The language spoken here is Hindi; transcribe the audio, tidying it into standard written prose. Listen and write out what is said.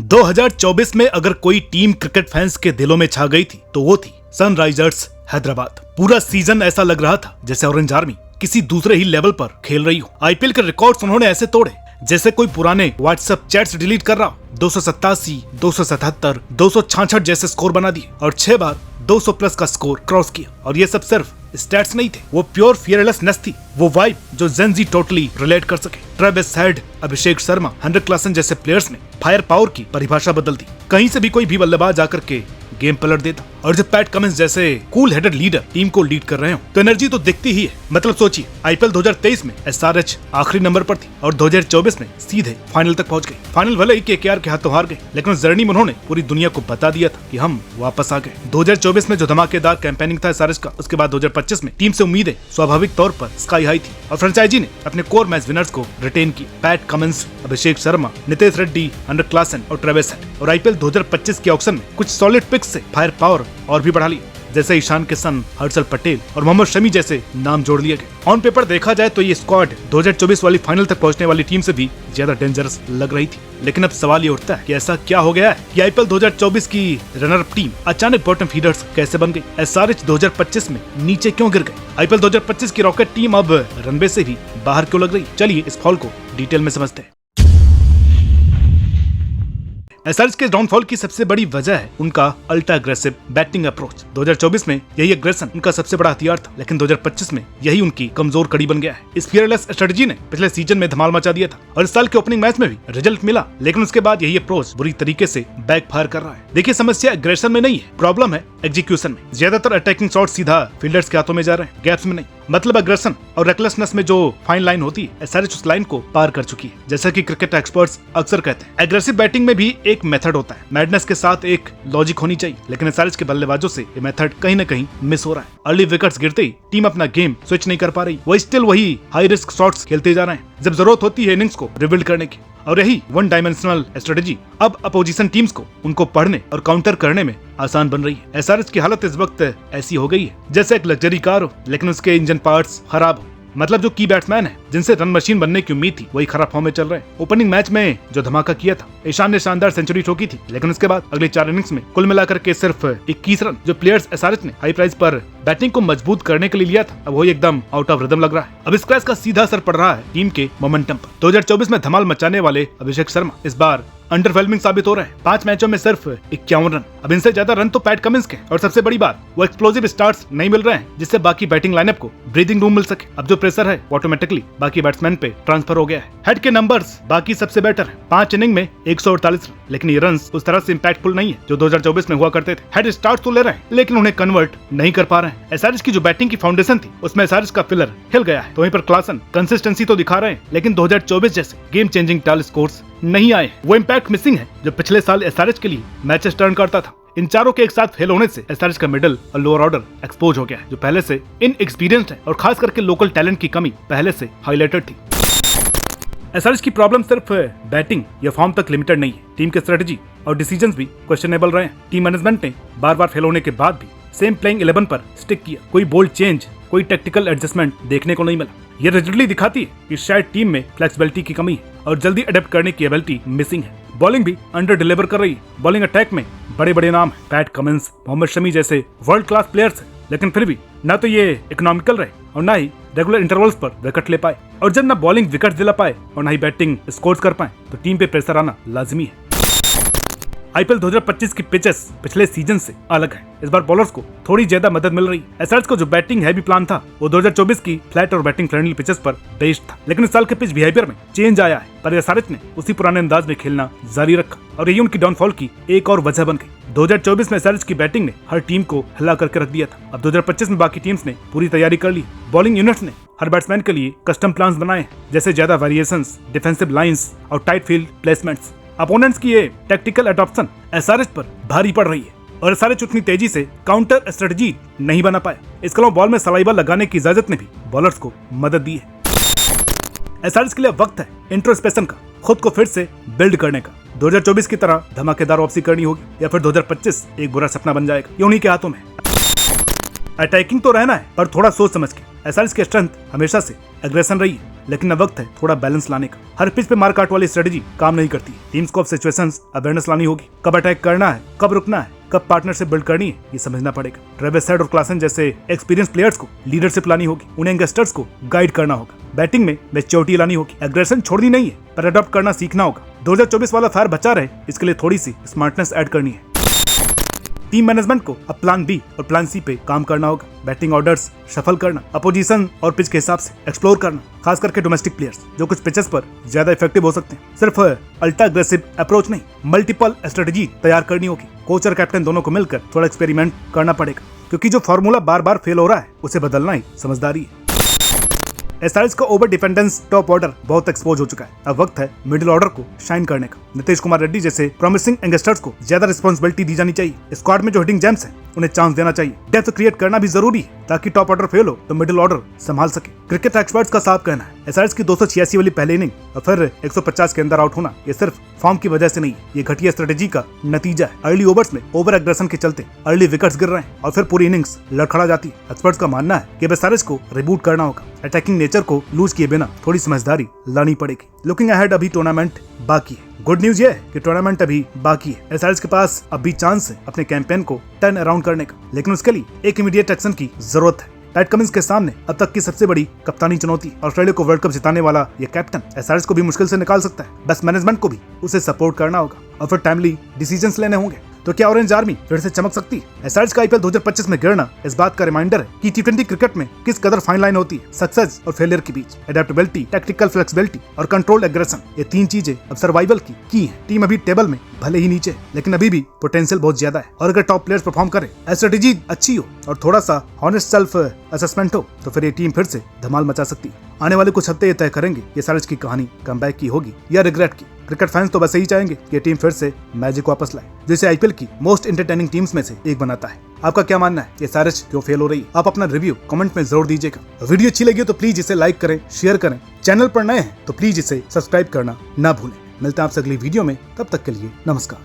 2024 में अगर कोई टीम क्रिकेट फैंस के दिलों में छा गई थी तो वो थी सनराइजर्स हैदराबाद। पूरा सीजन ऐसा लग रहा था जैसे ऑरेंज आर्मी किसी दूसरे ही लेवल पर खेल रही हो। आईपीएल के रिकॉर्ड्स उन्होंने ऐसे तोड़े जैसे कोई पुराने व्हाट्सएप चैट्स डिलीट कर रहा हो। 287, 277, 266 जैसे स्कोर बना दिए और 6 बार 200 प्लस का स्कोर क्रॉस किया। और ये सब सिर्फ स्टैट्स नहीं थे, वो प्योर फियरलेसनेस थी, वो वाइब जो जेन ज़ी टोटली रिलेट कर सके। Travis head, Abhishek Sharma, Heinrich Klaasen जैसे प्लेयर्स ने फायर पावर की परिभाषा बदल दी। कहीं से भी कोई भी बल्लेबाज आकर के गेम पलट देता। और जब पैट कमिंस जैसे कूल हेडेड लीडर टीम को लीड कर रहे हो तो एनर्जी तो दिखती ही है। मतलब सोचिए, आईपीएल 2023 में एसआरएच आखिरी नंबर पर थी और 2024 में सीधे फाइनल तक पहुंच गई। फाइनल भले ही केकेआर के हाथों हार गए, लेकिन उस जर्नी में उन्होंने पूरी दुनिया को बता दिया था कि हम वापस आ गए। 2024 में जो धमाकेदार कैंपेनिंग था एसआरएच का, उसके बाद 2025 में टीम से उम्मीदें स्वाभाविक तौर पर स्काई हाई थी और फ्रेंचाइजी ने अपने कोर मैच विनर्स को रिटेन किया। PAT Cummins, Abhishek Sharma, Nitesh Reddy, Heinrich Klaasen और ट्रेविस हेड। और आईपीएल 2025 के ऑक्शन में कुछ सॉलिड पिक्स से फायर पावर और भी बढ़ा लिया, जैसे ईशान किशन, हर्षल पटेल और मोहम्मद शमी जैसे नाम जोड़ लिए गए। ऑन पेपर देखा जाए तो ये स्क्वाड 2024 वाली फाइनल तक पहुंचने वाली टीम से भी ज्यादा डेंजरस लग रही थी। लेकिन अब सवाल ये उठता है कि ऐसा क्या हो गया है कि आईपीएल 2024 की रनर अप टीम अचानक बॉटम फीडर्स कैसे बन गई? एसआरएच 2025 में नीचे क्यों गिर गए? आईपीएल 2025 की रॉकेट टीम अब रनवे से भी बाहर क्यों लग रही? चलिए इस फॉल को डिटेल में समझते हैं। एसआरएच के डाउनफॉल की सबसे बड़ी वजह है उनका अल्ट्रा अग्रेसिव बैटिंग अप्रोच। 2024 में यही अग्रेशन उनका सबसे बड़ा हथियार था, लेकिन 2025 में यही उनकी कमजोर कड़ी बन गया है। इस फियरलेस स्ट्रेटजी ने पिछले सीजन में धमाल मचा दिया था और इस साल के ओपनिंग मैच में भी रिजल्ट मिला, लेकिन उसके बाद यही अप्रोच बुरी तरीके से बैकफायर कर रहा है। देखिए, समस्या एग्रेशन में नहीं है, प्रॉब्लम है एग्जीक्यूशन में। ज्यादातर अटैकिंग शॉट सीधा फील्डर्स के हाथों में जा रहे हैं, गैप्स में नहीं। मतलब एग्रेशन और रेकलेसनेस में जो फाइन लाइन होती है, एसआरएच उस लाइन को पार कर चुकी है। जैसा कि क्रिकेट एक्सपर्ट्स अक्सर कहते हैं, एग्रेसिव बैटिंग में भी एक मेथड होता है, मैडनेस के साथ एक लॉजिक होनी चाहिए। लेकिन एसआरएच के बल्लेबाजों से ये मेथड कहीं न कहीं मिस हो रहा है। अर्ली विकेट्स गिरते ही टीम अपना गेम स्विच नहीं कर पा रही, वो स्टिल वही हाई रिस्क शॉट्स खेलते जा रहे हैं जब जरूरत होती है इनिंग्स को रिबिल्ड करने की। और यही वन डायमेंशनल स्ट्रेटजी अब अपोजिशन टीम्स को उनको पढ़ने और काउंटर करने में आसान बन रही है। एसआरएच की हालत इस वक्त ऐसी हो गई है जैसे एक लग्जरी कार हो, लेकिन उसके इंजन पार्ट्स खराब हो। मतलब जो की बैट्समैन है जिनसे रन मशीन बनने की उम्मीद थी, वही खराब फॉर्म में चल रहे हैं। ओपनिंग मैच में जो धमाका किया था, ईशान ने शानदार सेंचुरी ठोकी थी, लेकिन उसके बाद अगले 4 इनिंग्स में कुल मिलाकर के सिर्फ 21 रन। जो प्लेयर्स एसआरएच ने हाई प्राइस पर बैटिंग को मजबूत करने के लिए लिया था, अब वही एकदम आउट ऑफ रिदम लग रहा है। अब इस क्रैश का सीधा असर पड़ रहा है टीम के मोमेंटम पर। 2024 में धमाल मचाने वाले अभिषेक शर्मा इस बार अंडरवेलमिंग साबित हो रहे हैं। 5 मैचों में सिर्फ 51 रन। अब इनसे ज्यादा रन तो पैट कमिंस के, और सबसे बड़ी बात, वो एक्सप्लोसिव स्टार्ट्स नहीं मिल रहे हैं जिससे बाकी बैटिंग लाइनअप को ब्रीदिंग रूम मिल सके। अब जो प्रेशर है ऑटोमेटिकली बाकी बैट्समैन पे ट्रांसफर हो गया है। हेड के नंबर्स बाकी सबसे बेटर है, 5 इनिंग में 148 रन, लेकिन ये रन उस तरह से इम्पैक्टफुल नहीं है जो 2024 में हुआ करते थे। हेड स्टार्ट तो ले रहे हैं, लेकिन उन्हें कन्वर्ट नहीं कर पा रहे हैं। एसआरएच की जो बैटिंग की फाउंडेशन थी, उसमें एसआरएच का पिलर हिल गया है। तो वहीं पर क्लासन कंसिस्टेंसी तो दिखा रहे हैं, लेकिन 2024 जैसे गेम चेंजिंग टॉल स्कोर्स नहीं आए। वो इम्पैक्ट मिसिंग है जो पिछले साल एसआरएच के लिए मैचेस टर्न करता था। इन चारों के एक साथ फेल होने से एसआरएच का मिडिल और लोअर ऑर्डर एक्सपोज हो गया है, जो पहले से इनएक्सपीरियंस्ड है और खास करके लोकल टैलेंट की कमी पहले से हाईलाइटेड थी। एसआरएच की प्रॉब्लम सिर्फ बैटिंग या फॉर्म तक लिमिटेड नहीं है, टीम के स्ट्रेटजी और डिसीजंस भी क्वेश्चनेबल रहे हैं। टीम मैनेजमेंट ने बार फेल होने के बाद भी सेम प्लेइंग 11 पर स्टिक किया। कोई बोल्ड चेंज, कोई टेक्टिकल एडजस्टमेंट देखने को नहीं मिला। ये रिजल्टली दिखाती है कि शायद टीम में फ्लेक्सिबिलिटी की कमी है और जल्दी अडेप्ट करने की एबिलिटी मिसिंग है। बॉलिंग भी अंडर डिलीवर कर रही है। बॉलिंग अटैक में बड़े नाम है, पैट कमिंस, मोहम्मद शमी जैसे वर्ल्ड क्लास प्लेयर्स हैं, लेकिन फिर भी ना तो ये इकोनॉमिकल रहे और ना ही रेगुलर इंटरवल्स पर विकेट ले पाए। और जब ना बॉलिंग विकेट दिला पाए और ना ही बैटिंग स्कोर कर पाए, तो टीम पे प्रेशर आना लाजमी है। आईपीएल 2025 की पिचेस पिछले सीजन से अलग है। इस बार बॉलर्स को थोड़ी ज्यादा मदद मिल रही है। एसआरएच को जो बैटिंग हैवी प्लान था, वो 2024 की फ्लैट और बैटिंग फ्रेंडली पिचेस पर बेस्ड था, लेकिन इस साल के पिच बिहेवियर में चेंज आया है। पर एसआरएच ने उसी पुराने अंदाज में खेलना जारी रखा और यही उनकी डाउनफॉल की एक और वजह बन गई। 2024 में एसआरएच की बैटिंग ने हर टीम को हिला करके रख दिया था। अब 2025 में बाकी टीम्स ने पूरी तैयारी कर ली। बॉलिंग यूनिट्स ने हर बैट्समैन के लिए कस्टम प्लान्स बनाए, जैसे ज्यादा वेरिएशंस, डिफेंसिव लाइंस और टाइट फील्ड प्लेसमेंट्स। अपोनेंट्स की ये टैक्टिकल अडॉप्शन एसआरएच पर भारी पड़ रही है और एसआरएच उतनी तेजी से काउंटर स्ट्रेटजी नहीं बना पाया। इसके अलावा बॉल में सलाइवा लगाने की इजाजत ने भी बॉलर्स को मदद दी है। एसआरएच के लिए वक्त है इंट्रोस्पेक्शन का, खुद को फिर से बिल्ड करने का। 2024 की तरह धमाकेदार वापसी करनी होगी या फिर 2025 एक बुरा सपना बन जाएगा, ये उन्हीं के हाथों में। अटैकिंग तो रहना है, पर थोड़ा सोच समझ के। एसआरएच की स्ट्रेंथ हमेशा से एग्रेशन रही है, लेकिन अब वक्त है थोड़ा बैलेंस लाने का। हर पिच पे मारकाट वाली स्ट्रेटेजी काम नहीं करती। टीम्स को अब सिचुएशंस अवेयरनेस लानी होगी। कब अटैक करना है, कब रुकना है, कब पार्टनरशिप बिल्ड करनी है, ये समझना पड़ेगा। ट्रेविस हेड और क्लासन जैसे एक्सपीरियंस प्लेयर्स को लीडरशिप लानी होगी। उन्हें यंगस्टर्स को गाइड करना होगा। बैटिंग में मैच्योरिटी लानी होगी। एग्रेशन छोड़नी नहीं है, पर अडॉप्ट करना सीखना होगा। 2024 वाला फायर बचा रहे, इसके लिए थोड़ी सी स्मार्टनेस ऐड करनी है। टीम मैनेजमेंट को अब प्लान बी और प्लान सी पे काम करना होगा। बैटिंग ऑर्डर्स शफल करना, अपोजिशन और पिच के हिसाब से एक्सप्लोर करना, खास करके डोमेस्टिक प्लेयर्स जो कुछ पिचेस पर ज्यादा इफेक्टिव हो सकते हैं। सिर्फ अल्ट्रा अग्रेसिव अप्रोच नहीं, मल्टीपल स्ट्रेटेजी तैयार करनी होगी। कोच और कैप्टन दोनों को मिलकर थोड़ा एक्सपेरिमेंट करना पड़ेगा, क्योंकि जो फॉर्मूला बार बार फेल हो रहा है उसे बदलना ही समझदारी है। एसआरएच का ओवर डिपेंडेंस टॉप ऑर्डर बहुत एक्सपोज हो चुका है। अब वक्त है मिडिल ऑर्डर को शाइन करने का। नीतीश कुमार रेड्डी जैसे प्रॉमिसिंग यंगस्टर्स को ज्यादा रिस्पॉन्सिबिलिटी दी जानी चाहिए। स्क्वाड में जो हिटिंग जेम्स हैं उन्हें चांस देना चाहिए। डेप्थ क्रिएट करना भी जरूरी है, ताकि टॉप ऑर्डर फेल हो तो मिडिल ऑर्डर संभाल सके। क्रिकेट एक्सपर्ट्स का साफ कहना है, एसआरएच की 286 वाली पहले इनिंग और फिर 150 के अंदर आउट होना, ये सिर्फ फॉर्म की वजह से नहीं, ये घटिया स्ट्रेटेजी का नतीजा है। अर्ली ओवर्स में ओवर एग्रेशन के चलते अर्ली विकेट्स गिर रहे हैं और फिर पूरी इनिंग्स लड़खड़ा जाती है। एक्सपर्ट्स का मानना है कि एसआरएच को रिबूट करना होगा। अटैकिंग नेचर को लूज किए बिना थोड़ी समझदारी लानी पड़ेगी। लुकिंग अहेड, अभी टूर्नामेंट बाकी है। गुड न्यूज ये है कि टूर्नामेंट अभी बाकी है। एसआरएच के पास अभी चांस है अपने कैंपेन को टर्न अराउंड करने का, लेकिन उसके लिए एक इमीडिएट एक्शन की जरूरत है। पैट कमिंस के सामने अब तक की सबसे बड़ी कप्तानी चुनौती, ऑस्ट्रेलिया को वर्ल्ड कप जिताने वाला ये कैप्टन एसआरएच को भी मुश्किल से निकाल सकता है। बस मैनेजमेंट को भी उसे सपोर्ट करना होगा और फिर टाइमली डिसीजंस लेने होंगे। तो क्या ऑरेंज आर्मी फिर से चमक सकती है? एसआरएच का आईपीएल 2025 में गिरना इस बात का रिमाइंडर है कि टी20 क्रिकेट में किस कदर फाइन लाइन होती है सक्सेस और फेलियर के बीच। एडेप्टेबिलिटी, टैक्टिकल फ्लेक्सिबिलिटी और कंट्रोल एग्रेशन, ये तीन चीजें अब सर्वाइवल की हैं। टीम अभी टेबल में भले ही नीचे, लेकिन अभी भी पोटेंशियल बहुत ज्यादा है। और अगर टॉप प्लेयर्स परफॉर्म करें, स्ट्रेटेजी अच्छी हो और थोड़ा सा हॉनेस्ट सेल्फ असेसमेंट हो, तो फिर ये टीम फिर से धमाल मचा सकती है। आने वाले कुछ हफ्ते ये तय करेंगे कि एसआरएच की कहानी कमबैक की होगी या रिग्रेट की। क्रिकेट फैंस तो बस यही चाहेंगे कि ये टीम फिर से मैजिक वापस लाए, जिसे आईपीएल की मोस्ट एंटरटेनिंग टीम्स में से एक बनाता है। आपका क्या मानना है कि एसआरएच क्यों फेल हो रही है? आप अपना रिव्यू कमेंट में जरूर दीजिएगा। वीडियो अच्छी लगी हो तो प्लीज इसे लाइक करें, शेयर करें। चैनल पर नए हैं तो प्लीज इसे सब्सक्राइब करना ना भूलें। मिलते हैं आपसे अगली वीडियो में, तब तक के लिए नमस्कार।